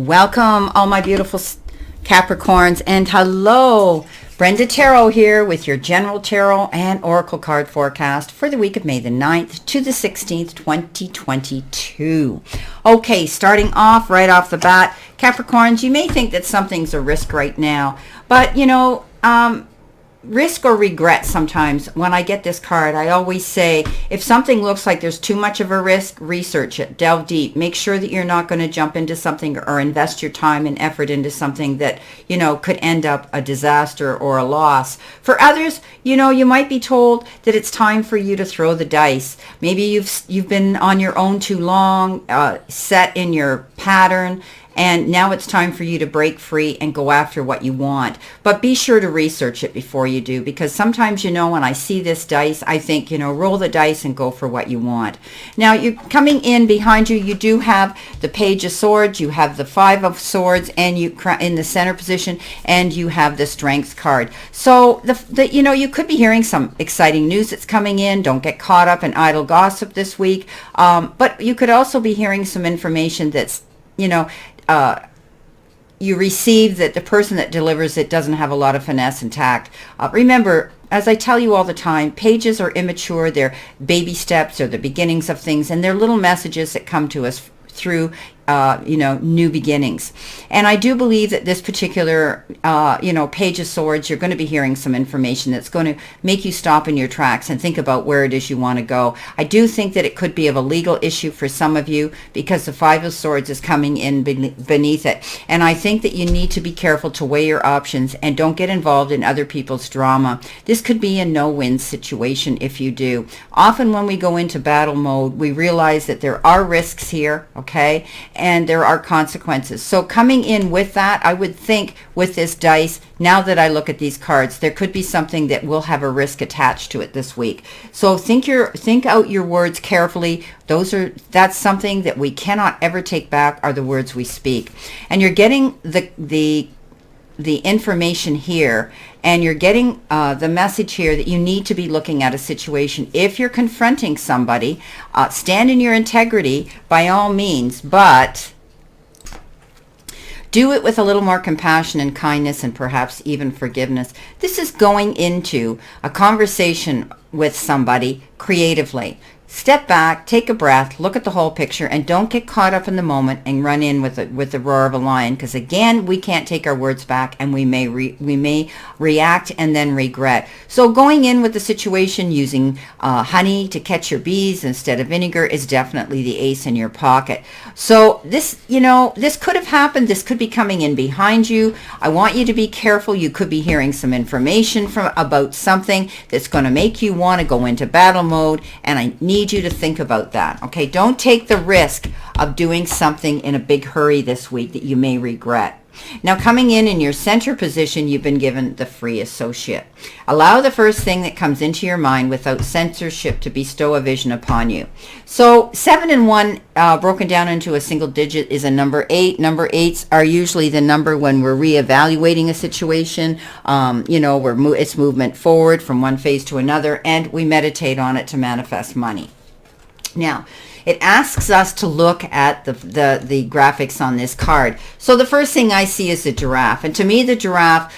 Welcome, all my beautiful Capricorns, and hello, Brenda Tarot here with your general tarot and oracle card forecast for the week of May the 9th to the 16th, 2022. Okay, starting off right off the bat, Capricorns, you may think that something's a risk right now, but risk or regret sometimes. When I get this card, I always say, if something looks like there's too much of a risk, research it, delve deep, make sure that you're not going to jump into something or invest your time and effort into something that, could end up a disaster or a loss. For others, you might be told that it's time for you to throw the dice. Maybe you've been on your own too long, set in your pattern, and now it's time for you to break free and go after what you want. But be sure to research it before you do, because sometimes, when I see this dice, I think, roll the dice and go for what you want. Now, you're coming in behind you. You do have the Page of Swords. You have the Five of Swords, and you in the center position, and you have the Strength card. So, you could be hearing some exciting news that's coming in. Don't get caught up in idle gossip this week. But you could also be hearing some information that's, you receive that the person that delivers it doesn't have a lot of finesse and tact. Remember, as I tell you all the time, pages are immature. They're baby steps or the beginnings of things, and they're little messages that come to us through new beginnings. And I do believe that this particular Page of Swords, you're going to be hearing some information that's going to make you stop in your tracks and think about where it is you want to go. I do think that it could be of a legal issue for some of you, because the Five of Swords is coming in beneath it. And I think that you need to be careful to weigh your options and don't get involved in other people's drama. This could be a no-win situation if you do. Often when we go into battle mode, we realize that there are risks here, okay? And there are consequences. So coming in with that, I would think with this dice, now that I look at these cards, there could be something that will have a risk attached to it this week. So think out your words carefully. That's something that we cannot ever take back, are the words we speak. And you're getting the information here, and you're getting the message here that you need to be looking at a situation. If you're confronting somebody, stand in your integrity by all means, but do it with a little more compassion and kindness and perhaps even forgiveness. This is going into a conversation with somebody creatively. Step back, take a breath, look at the whole picture, and don't get caught up in the moment and run in with the roar of a lion, because again, we can't take our words back, and we may react and then regret. So going in with the situation using honey to catch your bees instead of vinegar is definitely the ace in your pocket. So this could have happened. This could be coming in behind you. I want you to be careful. You could be hearing some information about something that's going to make you want to go into battle mode, and I need you to think about that. Okay, don't take the risk of doing something in a big hurry this week that you may regret. Now, coming in your center position, you've been given the Free Associate. Allow the first thing that comes into your mind without censorship to bestow a vision upon you. So 7 and 1 broken down into a single digit is a number 8. Number 8s are usually the number when we're reevaluating a situation. It's movement forward from one phase to another, and we meditate on it to manifest money. Now, it asks us to look at the graphics on this card. So the first thing I see is the giraffe. And to me, the giraffe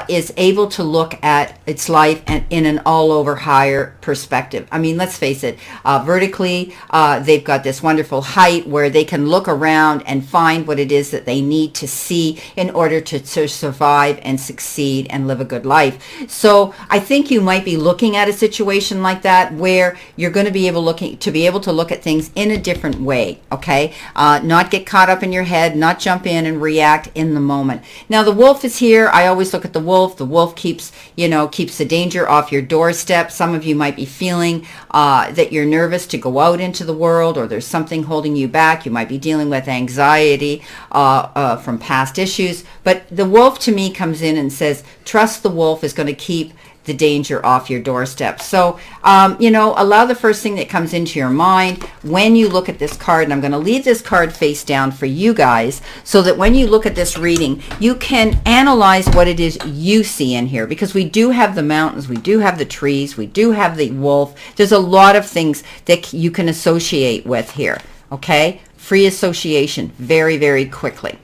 is able to look at its life in an all-over higher perspective. I mean, let's face it, vertically, they've got this wonderful height where they can look around and find what it is that they need to see in order to survive and succeed and live a good life. So I think you might be looking at a situation like that where you're going to be able to look at things in a different way, okay? Not get caught up in your head, not jump in and react in the moment. Now, the wolf is here. I always look at the wolf. The wolf keeps the danger off your doorstep. Some of you might be feeling that you're nervous to go out into the world, or there's something holding you back. You might be dealing with anxiety from past issues. But the wolf to me comes in and says, trust the wolf is going to keep the danger off your doorstep. So, allow the first thing that comes into your mind when you look at this card. And I'm going to leave this card face down for you guys so that when you look at this reading, you can analyze what it is you see in here, because we do have the mountains, we do have the trees, we do have the wolf. There's a lot of things that you can associate with here. Okay? Free association very, very quickly.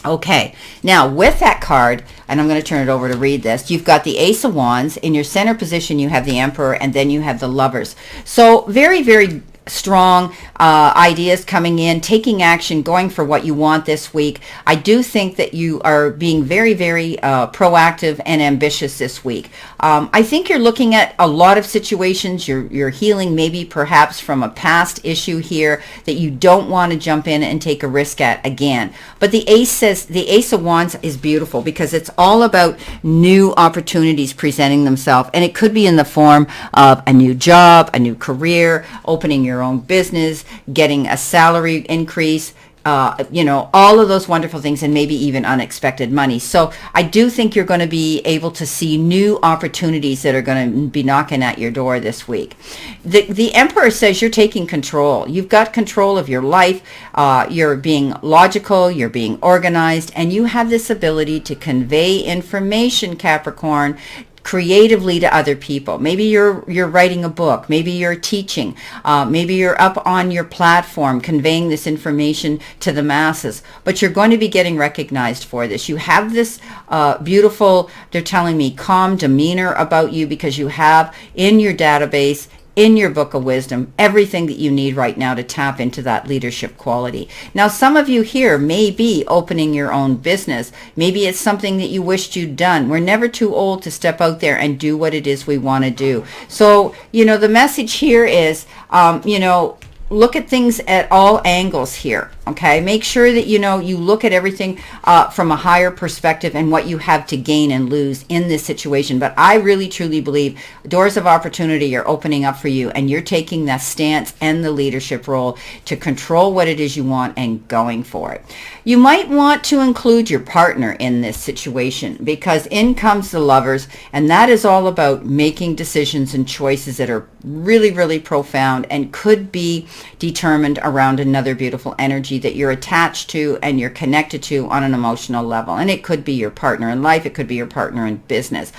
Okay, now with that card, and I'm going to turn it over to read this, you've got the Ace of Wands. In your center position, you have the Emperor, and then you have the Lovers. So very, very strong ideas coming in, taking action, going for what you want this week. I do think that you are being very, very proactive and ambitious this week. I think you're looking at a lot of situations. You're healing maybe perhaps from a past issue here that you don't want to jump in and take a risk at again. But the Ace of Wands is beautiful because it's all about new opportunities presenting themselves, and it could be in the form of a new job, a new career, opening your own business, getting a salary increase, all of those wonderful things, and maybe even unexpected money. So I do think you're going to be able to see new opportunities that are going to be knocking at your door this week. The Emperor says you're taking control. You've got control of your life. You're being logical, you're being organized, and you have this ability to convey information, Capricorn, creatively to other people. Maybe you're writing a book, maybe you're teaching, maybe you're up on your platform conveying this information to the masses, but you're going to be getting recognized for this. You have this beautiful, they're telling me, calm demeanor about you because you have in your database, in your book of wisdom, everything that you need right now to tap into that leadership quality. Now, some of you here may be opening your own business. Maybe it's something that you wished you'd done. We're never too old to step out there and do what it is we want to do. So, the message here is, look at things at all angles here, okay? Make sure that, you look at everything from a higher perspective and what you have to gain and lose in this situation. But I really, truly believe doors of opportunity are opening up for you, and you're taking that stance and the leadership role to control what it is you want and going for it. You might want to include your partner in this situation because in comes the Lovers, and that is all about making decisions and choices that are really, really profound and could be determined around another beautiful energy that you're attached to and you're connected to on an emotional level. And it could be your partner in life. It could be your partner in business.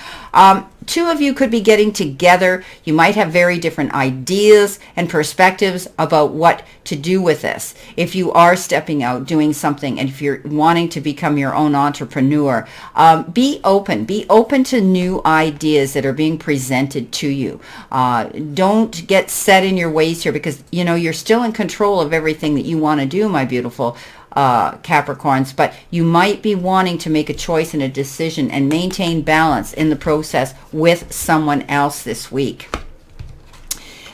Two of you could be getting together. You might have very different ideas and perspectives about what to do with this. If you are stepping out, doing something, and if you're wanting to become your own entrepreneur, be open. Be open to new ideas that are being presented to you. Don't get set in your ways here because, you're still in control of everything that you want to do, my beautiful Capricorns, but you might be wanting to make a choice and a decision and maintain balance in the process with someone else this week.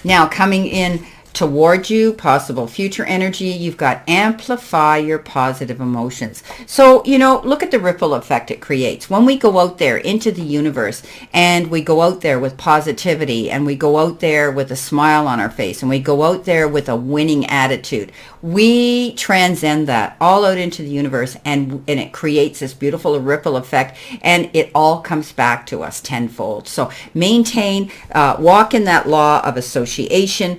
Now, coming in towards you, possible future energy, you've got amplify your positive emotions. So, look at the ripple effect it creates. When we go out there into the universe and we go out there with positivity and we go out there with a smile on our face and we go out there with a winning attitude, we transcend that all out into the universe and it creates this beautiful ripple effect and it all comes back to us tenfold. So maintain, walk in that law of association,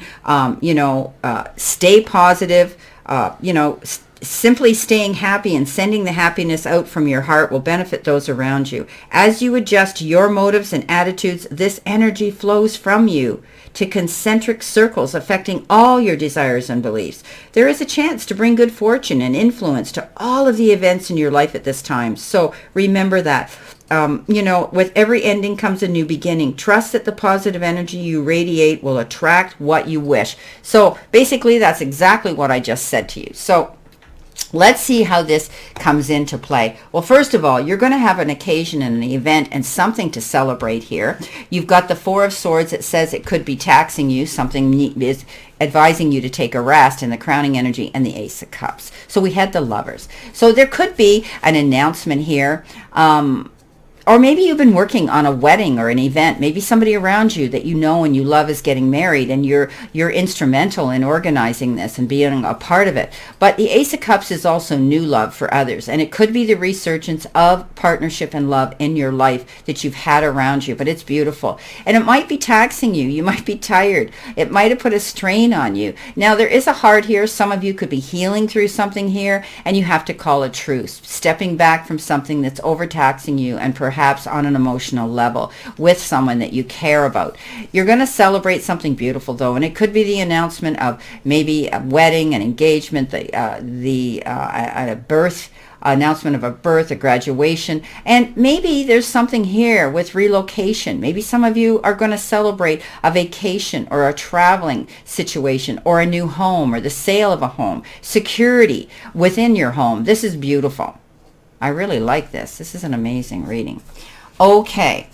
stay positive, simply staying happy and sending the happiness out from your heart will benefit those around you. As you adjust your motives and attitudes, this energy flows from you to concentric circles affecting all your desires and beliefs. There is a chance to bring good fortune and influence to all of the events in your life at this time. So remember that. With every ending comes a new beginning. Trust that the positive energy you radiate will attract what you wish. So basically, that's exactly what I just said to you. So let's see how this comes into play. Well, first of all, you're going to have an occasion and an event and something to celebrate here. You've got the Four of Swords that says it could be taxing you. Something is advising you to take a rest in the crowning energy, and the Ace of Cups. So we had the Lovers. So there could be an announcement here. Or maybe you've been working on a wedding or an event. Maybe somebody around you that you know and you love is getting married, and you're instrumental in organizing this and being a part of it. But the Ace of Cups is also new love for others, and it could be the resurgence of partnership and love in your life that you've had around you. But it's beautiful, and it might be taxing you. You might be tired. It might have put a strain on you. Now there is a heart here. Some of you could be healing through something here, and you have to call a truce, stepping back from something that's overtaxing you and perhaps on an emotional level with someone that you care about. You're going to celebrate something beautiful though, and it could be the announcement of maybe a wedding, an engagement, a birth announcement of a birth, a graduation, and maybe there's something here with relocation. Maybe some of you are going to celebrate a vacation or a traveling situation or a new home or the sale of a home, security within your home. This is beautiful. I really like this. This is an amazing reading. Okay,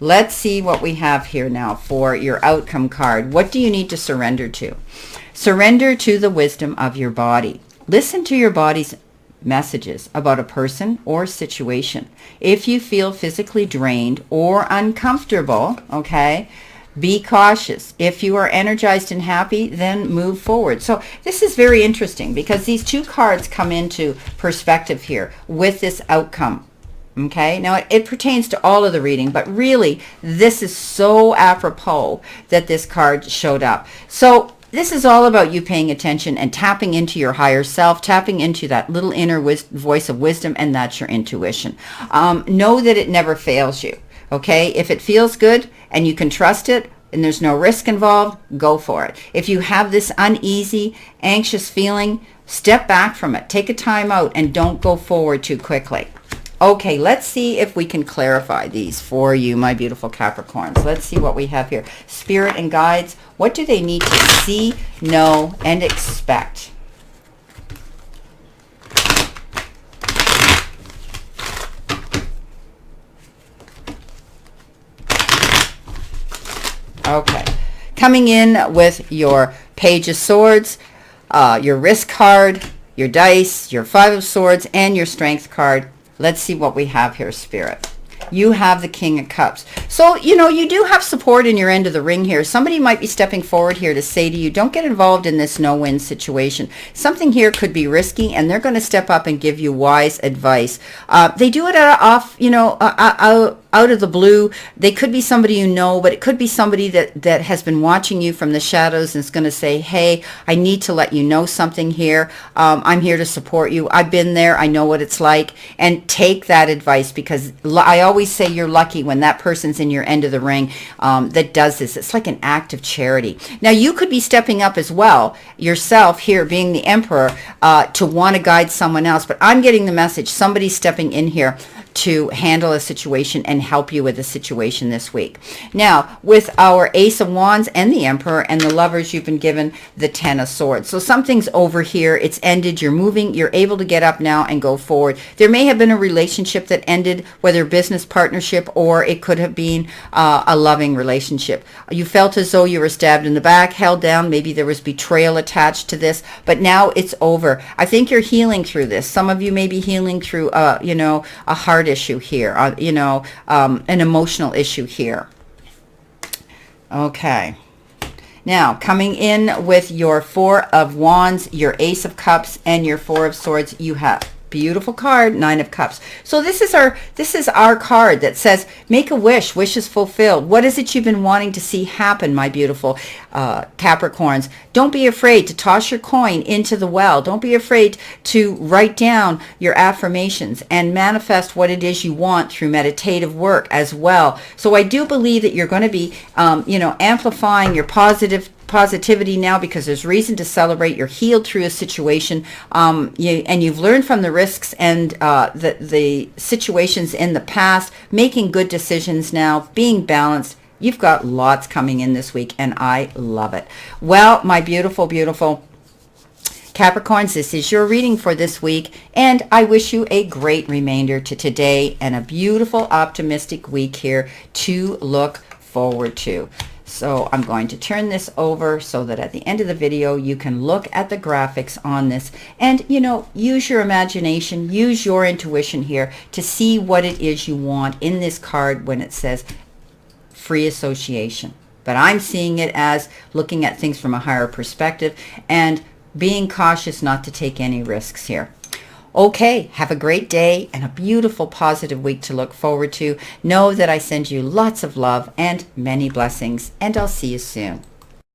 let's see what we have here now for your outcome card. What do you need to surrender to? Surrender to the wisdom of your body. Listen to your body's messages about a person or situation. If you feel physically drained or uncomfortable, okay, be cautious. If you are energized and happy, then move forward. So this is very interesting because these two cards come into perspective here with this outcome. Okay, now it pertains to all of the reading, but really this is so apropos that this card showed up. So this is all about you paying attention and tapping into your higher self, tapping into that little inner voice of wisdom, and that's your intuition. Know that it never fails you. Okay, if it feels good and you can trust it and there's no risk involved, go for it. If you have this uneasy, anxious feeling, step back from it. Take a time out and don't go forward too quickly. Okay, let's see if we can clarify these for you, my beautiful Capricorns. Let's see what we have here. Spirit and guides, what do they need to see, know, and expect? Okay, coming in with your Page of Swords, your risk card, your dice, your Five of Swords, and your Strength card. Let's see what we have here, Spirit. You have the King of Cups. So, you know, you do have support in your end of the ring here. Somebody might be stepping forward here to say to you, don't get involved in this no-win situation. Something here could be risky, and they're going to step up and give you wise advice. They do it out of the blue. They could be somebody you know, but it could be somebody that has been watching you from the shadows and is going to say, hey, I need to let you know something here. I'm here to support you. I've been there. I know what it's like. And take that advice, because I always say you're lucky when that person's in your end of the ring that does this. It's like an act of charity. Now, you could be stepping up as well yourself here, being the Emperor, to want to guide someone else. But I'm getting the message. Somebody's stepping in here to handle a situation and help you with a situation this week. Now, with our Ace of Wands and the Emperor and the Lovers, you've been given the Ten of Swords. So something's over here. It's ended. You're moving. You're able to get up now and go forward. There may have been a relationship that ended, whether business partnership or it could have been a loving relationship. You felt as though you were stabbed in the back, held down. Maybe there was betrayal attached to this, but now it's over. I think you're healing through this. Some of you may be healing through, a heart issue here, an emotional issue here. Okay. Now, coming in with your Four of Wands, your Ace of Cups, and your Four of Swords, you have beautiful card, Nine of Cups. So this is our card that says, make a wish, wishes fulfilled. What is it you've been wanting to see happen, my beautiful Capricorns? Don't be afraid to toss your coin into the well. Don't be afraid to write down your affirmations and manifest what it is you want through meditative work as well. So I do believe that you're going to be, amplifying your positivity now, because there's reason to celebrate. You're healed through a situation, and you've learned from the risks and the situations in the past, making good decisions now, being balanced. You've got lots coming in this week, and I love it. Well, my beautiful, beautiful Capricorns, this is your reading for this week, and I wish you a great remainder to today and a beautiful, optimistic week here to look forward to. So I'm going to turn this over so that at the end of the video, you can look at the graphics on this and, use your imagination, use your intuition here to see what it is you want in this card when it says free association. But I'm seeing it as looking at things from a higher perspective and being cautious not to take any risks here. Okay, have a great day and a beautiful, positive week to look forward to. Know that I send you lots of love and many blessings, and I'll see you soon.